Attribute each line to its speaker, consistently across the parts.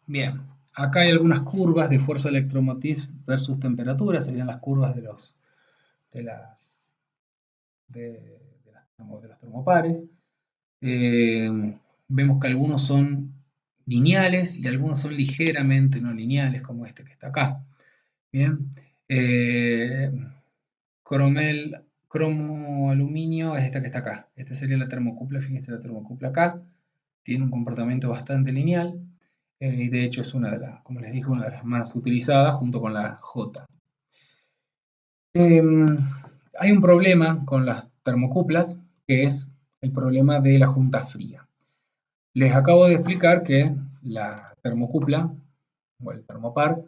Speaker 1: Bien, acá hay algunas curvas de fuerza electromotriz versus temperatura, serían las curvas de, las, de los termopares. Vemos que algunos son lineales y algunos son ligeramente no lineales, como este que está acá. Bien, eh, cromo aluminio es esta que está acá. Esta sería la termocupla, fíjense la termocupla acá. Tiene un comportamiento bastante lineal y de hecho es una de las, como les dije, una de las más utilizadas junto con la J. Hay un problema con las termocuplas que es el problema de la junta fría. Les acabo de explicar que la termocupla o el termopar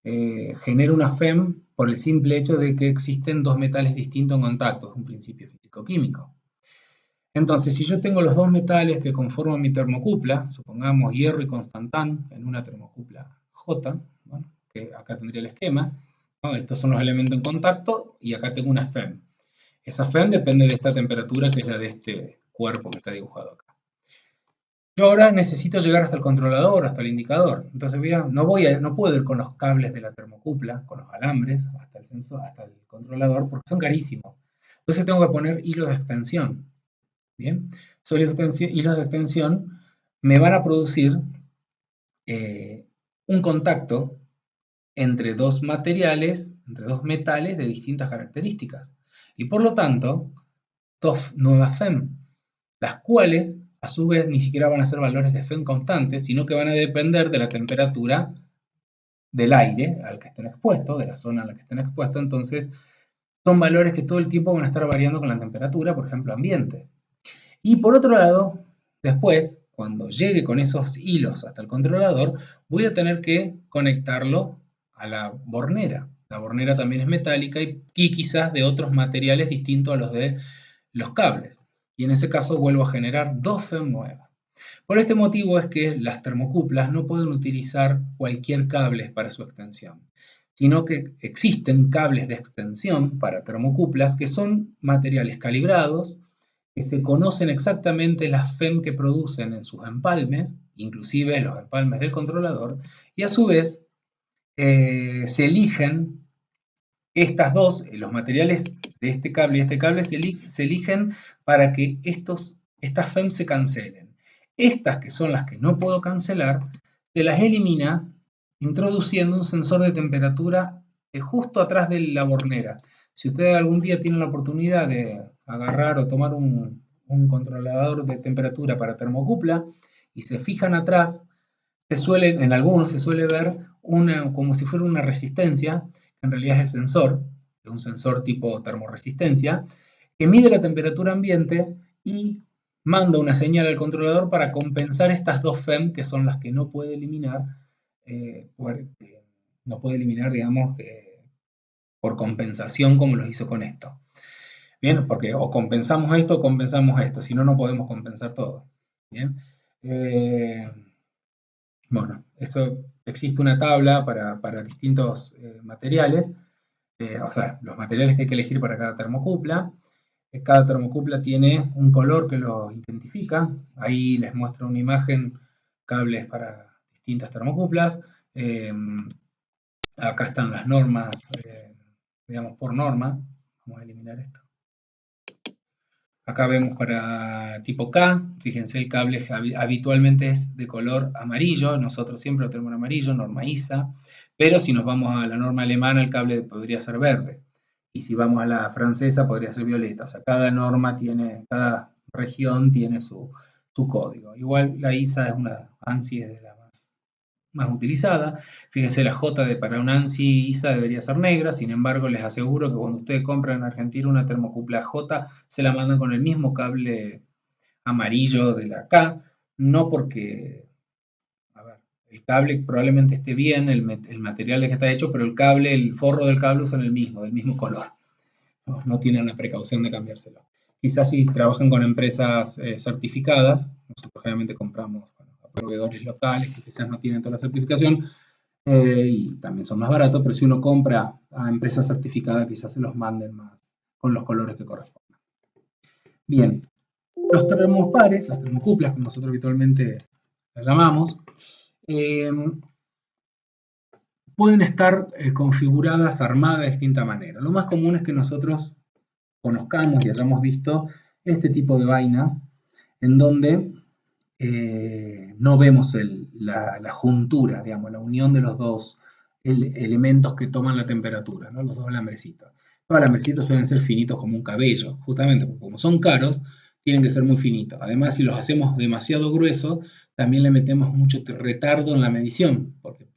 Speaker 1: genera una FEM por el simple hecho de que existen dos metales distintos en contacto, es un principio físico-químico. Entonces, si yo tengo los dos metales que conforman mi termocupla, supongamos hierro y constantán en una termocupla J, bueno, que acá tendría el esquema, ¿no? Estos son los elementos en contacto y acá tengo una FEM. Esa FEM depende de esta temperatura que es la de este cuerpo que está dibujado acá. Yo ahora necesito llegar hasta el controlador, hasta el indicador. Entonces no puedo ir con los cables de la termocupla, con los alambres, hasta el sensor, hasta el controlador, porque son carísimos. Entonces tengo que poner hilos de extensión. Bien, esos hilos de extensión me van a producir un contacto entre dos materiales, entre dos metales de distintas características. Y por lo tanto, dos nuevas FEM, las cuales a su vez ni siquiera van a ser valores de FEM constantes, sino que van a depender de la temperatura del aire al que estén expuestos, de la zona a la que estén expuestos. Entonces, son valores que todo el tiempo van a estar variando con la temperatura, por ejemplo, ambiente. Y por otro lado, después, cuando llegue con esos hilos hasta el controlador, voy a tener que conectarlo a la bornera. La bornera también es metálica y quizás de otros materiales distintos a los de los cables. Y en ese caso vuelvo a generar dos FEM nuevas. Por este motivo es que las termocuplas no pueden utilizar cualquier cable para su extensión, sino que existen cables de extensión para termocuplas que son materiales calibrados, que se conocen exactamente las FEM que producen en sus empalmes, inclusive los empalmes del controlador, y a su vez se eligen estas dos, los materiales de este cable y este cable se eligen para que estas FEM se cancelen. Estas, que son las que no puedo cancelar, se las elimina introduciendo un sensor de temperatura justo atrás de la bornera. Si ustedes algún día tienen la oportunidad de agarrar o tomar un controlador de temperatura para termocupla y se fijan atrás, en algunos se suele ver como si fuera una resistencia, que en realidad es el sensor, es un sensor tipo termoresistencia, que mide la temperatura ambiente y manda una señal al controlador para compensar estas dos FEM que son las que no puede eliminar, no puede eliminar, digamos, por compensación como los hizo con esto. Bien, porque o compensamos esto o compensamos esto, si no, no podemos compensar todo. Bien. Bueno, eso existe una tabla para distintos materiales, o sea, los materiales que hay que elegir para cada termocupla. Cada termocupla tiene un color que lo identifica. Ahí les muestro una imagen, cables para distintas termocuplas. Acá están las normas, digamos, por norma. Vamos a eliminar esto. Acá vemos para tipo K, fíjense el cable habitualmente es de color amarillo, nosotros siempre lo tenemos en amarillo, norma ISA, pero si nos vamos a la norma alemana el cable podría ser verde, y si vamos a la francesa podría ser violeta, o sea, cada norma tiene, cada región tiene su código. Igual la ISA es una ANSI, es de la más utilizada. Fíjense, la J para un ANSI ISA debería ser negra, sin embargo les aseguro que cuando ustedes compran en Argentina una termocupla J, se la mandan con el mismo cable amarillo de la K, no porque, a ver, el cable probablemente esté bien, el material de que está hecho, pero el cable, el forro del cable son el mismo, del mismo color. No tienen la precaución de cambiárselo. Quizás si trabajan con empresas certificadas, nosotros generalmente compramos a proveedores locales que quizás no tienen toda la certificación, y también son más baratos, pero si uno compra a empresas certificadas quizás se los manden más con los colores que correspondan. Bien, los termopares, las termocuplas como nosotros habitualmente las llamamos, pueden estar configuradas, armadas de distinta manera. Lo más común es que nosotros conozcamos y hayamos visto este tipo de vaina en donde no vemos la juntura, digamos, la unión de los dos elementos que toman la temperatura, ¿no? Los dos alambrecitos. Los alambrecitos suelen ser finitos como un cabello, justamente porque como son caros, tienen que ser muy finitos. Además, si los hacemos demasiado gruesos, también le metemos mucho retardo en la medición, porque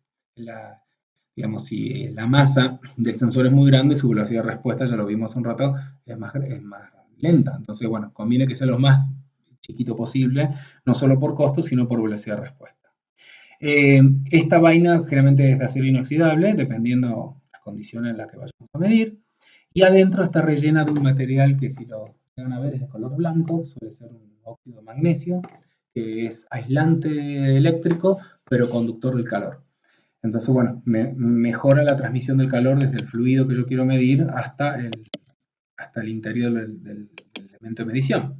Speaker 1: digamos, si la masa del sensor es muy grande, su velocidad de respuesta, ya lo vimos hace un rato, es más lenta. Entonces, bueno, conviene que sea lo más chiquito posible, no solo por costo, sino por velocidad de respuesta. Esta vaina generalmente es de acero inoxidable, dependiendo las condiciones en las que vayamos a medir. Y adentro está rellena de un material que, si lo van a ver, es de color blanco, suele ser un óxido de magnesio, que es aislante eléctrico, pero conductor del calor. Entonces, bueno, mejora la transmisión del calor desde el fluido que yo quiero medir hasta el interior del elemento de medición.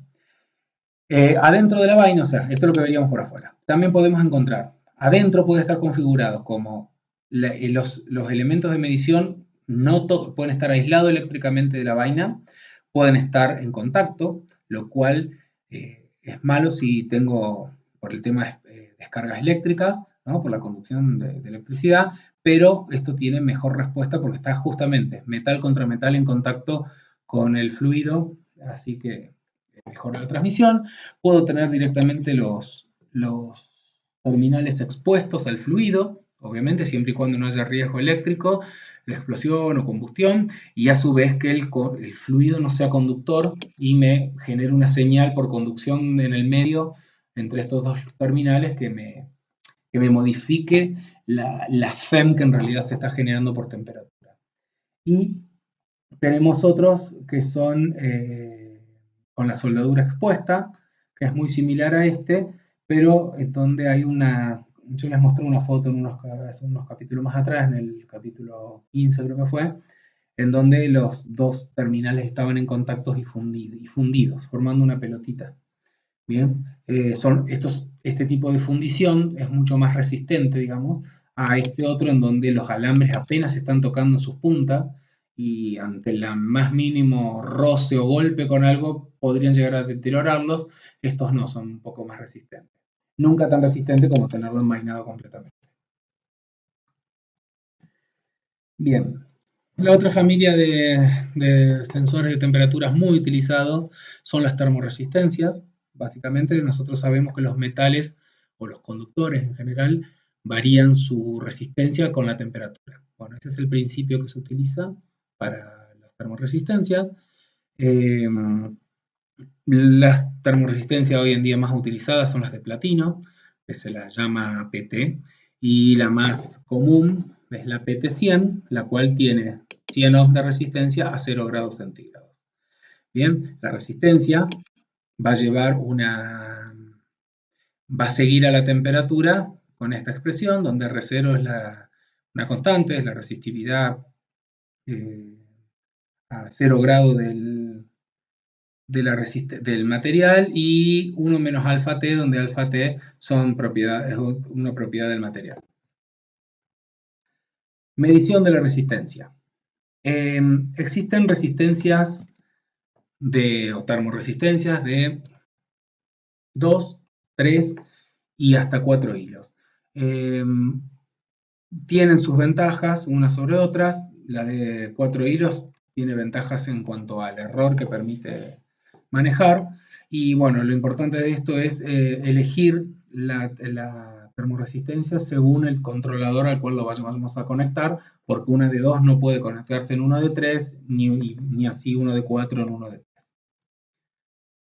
Speaker 1: Adentro de la vaina, o sea, esto es lo que veríamos por afuera. También podemos encontrar, adentro puede estar configurado como los elementos de medición no pueden estar aislados eléctricamente de la vaina, pueden estar en contacto, lo cual es malo si tengo, por el tema de descargas eléctricas, ¿no? Por la conducción de electricidad, pero esto tiene mejor respuesta porque está justamente metal contra metal en contacto con el fluido, así que mejora la transmisión. Puedo tener directamente los terminales expuestos al fluido, obviamente siempre y cuando no haya riesgo eléctrico de explosión o combustión, y a su vez que el fluido no sea conductor y me genere una señal por conducción en el medio entre estos dos terminales que me modifique la FEM que en realidad se está generando por temperatura. Y tenemos otros que son con la soldadura expuesta, que es muy similar a este, pero en donde hay yo les mostré una foto en unos capítulos más atrás, en el capítulo 15 creo que fue, en donde los dos terminales estaban en contactos y fundidos, formando una pelotita. Bien, este tipo de fundición es mucho más resistente, digamos, a este otro en donde los alambres apenas están tocando sus puntas y ante el más mínimo roce o golpe con algo podrían llegar a deteriorarlos. Estos no, son un poco más resistentes. Nunca tan resistente como tenerlo envainado completamente. Bien, la otra familia de sensores de temperaturas muy utilizados son las termoresistencias. Básicamente nosotros sabemos que los metales o los conductores en general varían su resistencia con la temperatura. Bueno, ese es el principio que se utiliza para las termoresistencias. Las termoresistencias hoy en día más utilizadas son las de platino, que se las llama PT, y la más común es la PT100, la cual tiene 100 ohms de resistencia a 0 grados centígrados. Bien, la resistencia va a seguir a la temperatura con esta expresión, donde R0 es una constante, es la resistividad a 0 grados del material, y 1 menos alfa T, donde alfa T es una propiedad del material. Medición de la resistencia. Existen resistencias o termoresistencias de 2, 3 y hasta 4 hilos. Tienen sus ventajas unas sobre otras. La de 4 hilos tiene ventajas en cuanto al error que permite manejar. Y bueno, lo importante de esto es elegir la termoresistencia según el controlador al cual lo vamos a conectar, porque una de 2 no puede conectarse en uno de 3, ni así uno de 4 en uno de